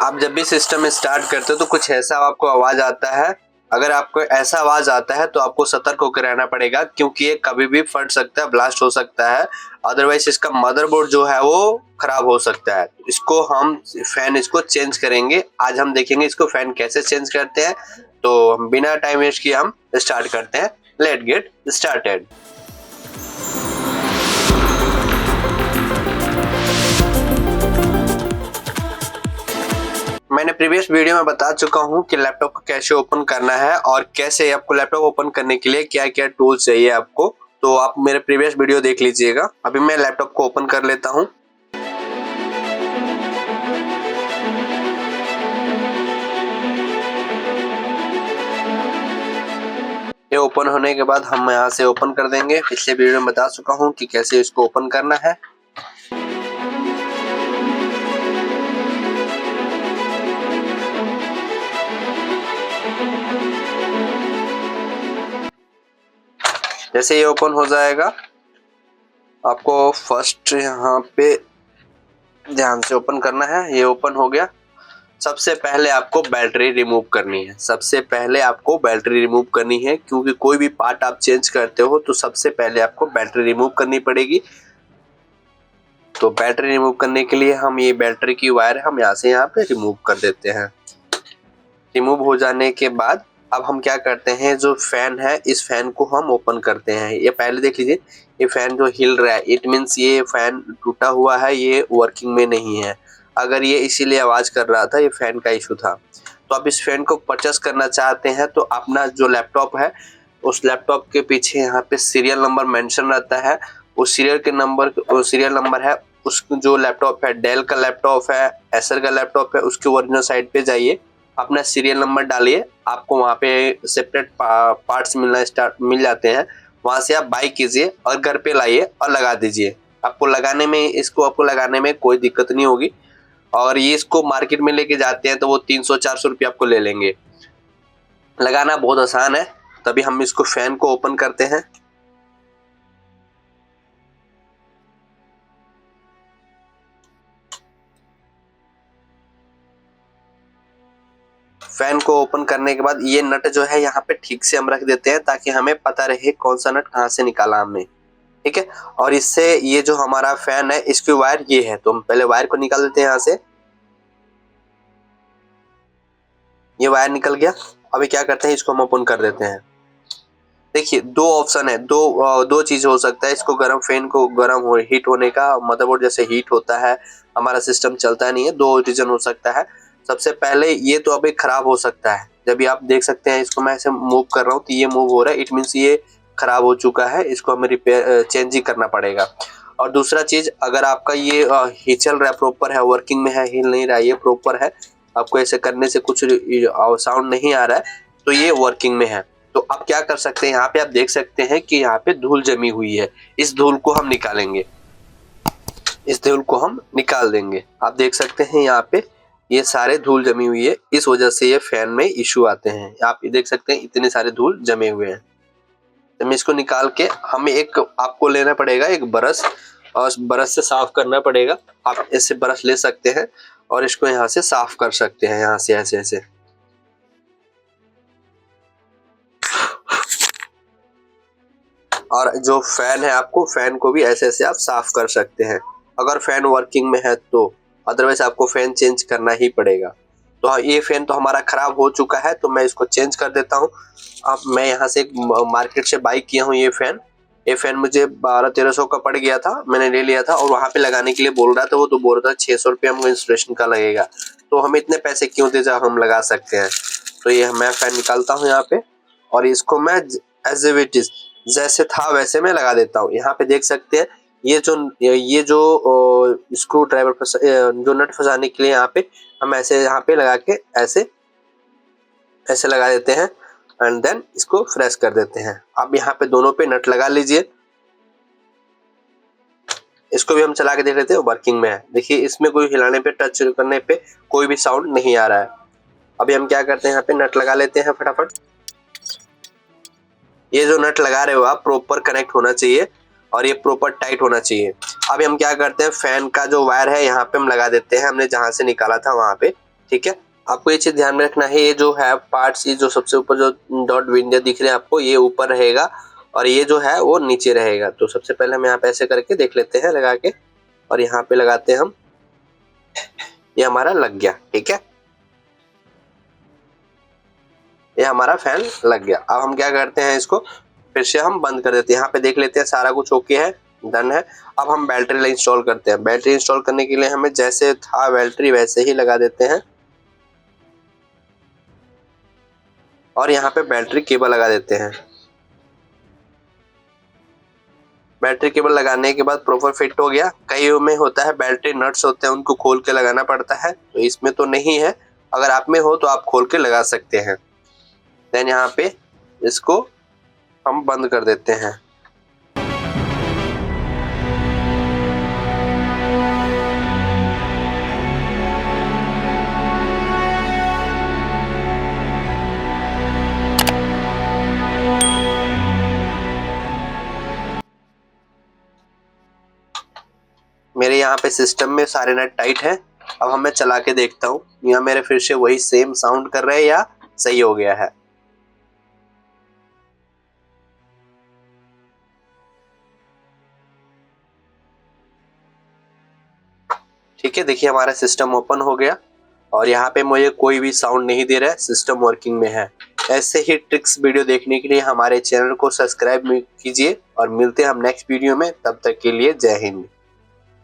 आप जब भी सिस्टम स्टार्ट करते हो तो कुछ ऐसा आपको आवाज आता है। अगर आपको ऐसा आवाज आता है तो आपको सतर्क होकर रहना पड़ेगा, क्योंकि ये कभी भी फट सकता है, ब्लास्ट हो सकता है। अदरवाइज इसका मदरबोर्ड जो है वो खराब हो सकता है। इसको हम फैन इसको चेंज करेंगे। आज हम देखेंगे इसको फैन कैसे चेंज करते हैं। तो बिना टाइम वेस्ट किए हम स्टार्ट करते हैं। Let get started. मैंने प्रीवियस वीडियो में बता चुका हूं कि लैपटॉप को कैसे ओपन करना है और कैसे आपको लैपटॉप ओपन करने के लिए क्या क्या टूल्स चाहिए आपको। तो आप मेरे प्रीवियस वीडियो देख लीजिएगा। अभी मैं लैपटॉप को ओपन कर लेता हूं। ये ओपन होने के बाद हम यहां से ओपन कर देंगे। पिछले वीडियो में बता चुका हूं कि कैसे इसको ओपन करना है। जैसे ये ओपन हो जाएगा, आपको फर्स्ट यहाँ पे ध्यान से ओपन करना है। ये ओपन हो गया। सबसे पहले आपको बैटरी रिमूव करनी है। सबसे पहले आपको बैटरी रिमूव करनी है, क्योंकि कोई भी पार्ट आप चेंज करते हो तो सबसे पहले आपको बैटरी रिमूव करनी पड़ेगी। तो बैटरी रिमूव करने के लिए हम ये बैटरी की वायर हम यहाँ से यहाँ पे रिमूव कर देते हैं। रिमूव हो जाने के बाद अब हम क्या करते हैं, जो फैन है इस फैन को हम ओपन करते हैं। ये पहले देख लीजिए, ये फैन जो हिल रहा है इट मीन्स ये फैन टूटा हुआ है, ये वर्किंग में नहीं है। अगर ये इसीलिए आवाज कर रहा था, ये फैन का इशू था। तो आप इस फैन को परचेस करना चाहते हैं तो अपना जो लैपटॉप है उस लैपटॉप के पीछे यहाँ पे सीरियल नंबर मेंशन रहता है। उस सीरियल नंबर है उस जो लैपटॉप है, डेल का लैपटॉप है, एसर का लैपटॉप है, उसके ओरिजिनल साइट पे जाइए, अपना सीरियल नंबर डालिए। आपको वहाँ पे सेपरेट पार्ट्स मिल जाते हैं। वहाँ से आप बाई कीजिए और घर पे लाइए और लगा दीजिए। आपको लगाने में कोई दिक्कत नहीं होगी। और ये इसको मार्केट में लेके जाते हैं तो वो 300-400 रुपये आपको ले लेंगे। लगाना बहुत आसान है। तभी हम इसको फैन को ओपन करते हैं। फैन को ओपन करने के बाद ये नट जो है यहाँ पे ठीक से हम रख देते हैं, ताकि हमें पता रहे कौन सा नट कहाँ से निकाला हमने। ठीक है। और इससे ये जो हमारा फैन है इसकी वायर ये है, तो हम पहले वायर को निकाल देते हैं यहाँ से। ये वायर निकल गया। अभी क्या करते हैं, इसको हम ओपन कर देते हैं। देखिए दो ऑप्शन है, दो चीज हो सकता है। इसको फैन को हीट होने का, मदरबोर्ड जैसे हीट होता है, हमारा सिस्टम चलता नहीं है। दो रीजन हो सकता है। सबसे पहले ये तो अभी खराब हो सकता है। जब भी आप देख सकते हैं, इसको मैं ऐसे मूव कर रहा हूँ तो ये मूव हो रहा है, इट मीन्स ये खराब हो चुका है। इसको हमें रिपेयर चेंज ही करना पड़ेगा। और दूसरा चीज, अगर आपका ये ही चल रहा है, प्रॉपर है, वर्किंग में है, हिल नहीं रहा है, ये प्रॉपर है, आपको ऐसे करने से कुछ साउंड नहीं आ रहा है, तो ये वर्किंग में है। तो आप क्या कर सकते हैं, यहाँ पे आप देख सकते हैं कि यहाँ पे धूल जमी हुई है। इस धूल को हम निकालेंगे, इस धूल को हम निकाल देंगे। आप देख सकते हैं यहाँ पे ये सारे धूल जमी हुई है, इस वजह से ये फैन में इश्यू आते हैं। आप देख सकते हैं इतने सारे धूल जमे हुए हैं। तो मैं इसको निकाल के हमें आपको लेना पड़ेगा एक ब्रश, और ब्रश से साफ करना पड़ेगा। आप ऐसे ब्रश ले सकते हैं और इसको यहाँ से साफ कर सकते हैं, यहाँ से ऐसे ऐसे। और जो फैन है, आपको फैन को भी ऐसे ऐसे आप साफ कर सकते हैं, अगर फैन वर्किंग में है तो। अदरवाइज आपको फैन चेंज करना ही पड़ेगा। तो हाँ, ये फैन तो हमारा खराब हो चुका है, तो मैं इसको चेंज कर देता हूँ। अब मैं यहाँ से मार्केट से बाई किया हूँ ये फैन मुझे 1200-1300 का पड़ गया था, मैंने ले लिया था। और वहाँ पे लगाने के लिए बोल रहा था वो, तो बोल रहा था 600 रुपये हमको इंस्टॉलेशन का लगेगा। तो हम इतने पैसे क्यों दे, जब हम लगा सकते हैं। तो ये मैं फैन निकालता हूँ यहाँ पे, और इसको मैं एज इट इज जैसे था वैसे मैं लगा देता हूँ। यहाँ पे देख सकते हैं ये जो स्क्रू ड्राइवर जो नट फंसाने के लिए यहाँ पे हम ऐसे यहाँ पे लगा के ऐसे ऐसे लगा देते हैं, एंड देन इसको फ्रेश कर देते हैं। अब यहाँ पे दोनों पे नट लगा लीजिए। इसको भी हम चला के देख लेते हैं, वर्किंग में है। देखिए इसमें कोई हिलाने पे, टच करने पे कोई भी साउंड नहीं आ रहा है। अभी हम क्या करते हैं, यहाँ पे नट लगा लेते हैं फटाफट। ये जो नट लगा रहे हो आप, प्रॉपर कनेक्ट होना चाहिए और ये प्रॉपर टाइट होना चाहिए। अभी हम क्या करते हैं, फैन का जो वायर है यहाँ पे हम लगा देते हैं, हमने जहां से निकाला था वहां पे। ठीक है, आपको ये चीज ध्यान में रखना है, ये जो है पार्ट्स, ये जो सबसे ऊपर जो डॉट विंडो दिख रहे हैं आपको, ये ऊपर रहेगा और ये जो है वो नीचे रहेगा। तो सबसे पहले हम यहाँ पे ऐसे करके देख लेते हैं लगा के, और यहाँ पे लगाते हैं हम, ये हमारा लग गया। ठीक है, ये हमारा फैन लग गया। अब हम क्या करते हैं, इसको फिर से हम बंद कर देते हैं। यहाँ पे देख लेते हैं सारा कुछ ओके है, डन है। अब हम बैटरी इंस्टॉल करते हैं। बैटरी इंस्टॉल करने के लिए हमें जैसे था बैटरी वैसे ही लगा देते हैं और यहाँ पे बैटरी केबल लगा देते हैं। बैटरी केबल लगाने के बाद प्रॉपर फिट हो गया। कई में होता है बैटरी नट्स होते हैं, उनको खोल के लगाना पड़ता है, तो इसमें तो नहीं है। अगर आप में हो तो आप खोल के लगा सकते हैं। देन यहाँ पे इसको हम बंद कर देते हैं। मेरे यहाँ पे सिस्टम में सारे नट टाइट है। अब हम मैं चला के देखता हूँ यहाँ मेरे फिर से वही सेम साउंड कर रहे हैं या सही हो गया है। ठीक है, देखिए हमारा सिस्टम ओपन हो गया और यहाँ पे मुझे कोई भी साउंड नहीं दे रहा है, सिस्टम वर्किंग में है। ऐसे ही ट्रिक्स वीडियो देखने के लिए हमारे चैनल को सब्सक्राइब कीजिए और मिलते हैं हम नेक्स्ट वीडियो में। तब तक के लिए जय हिंद।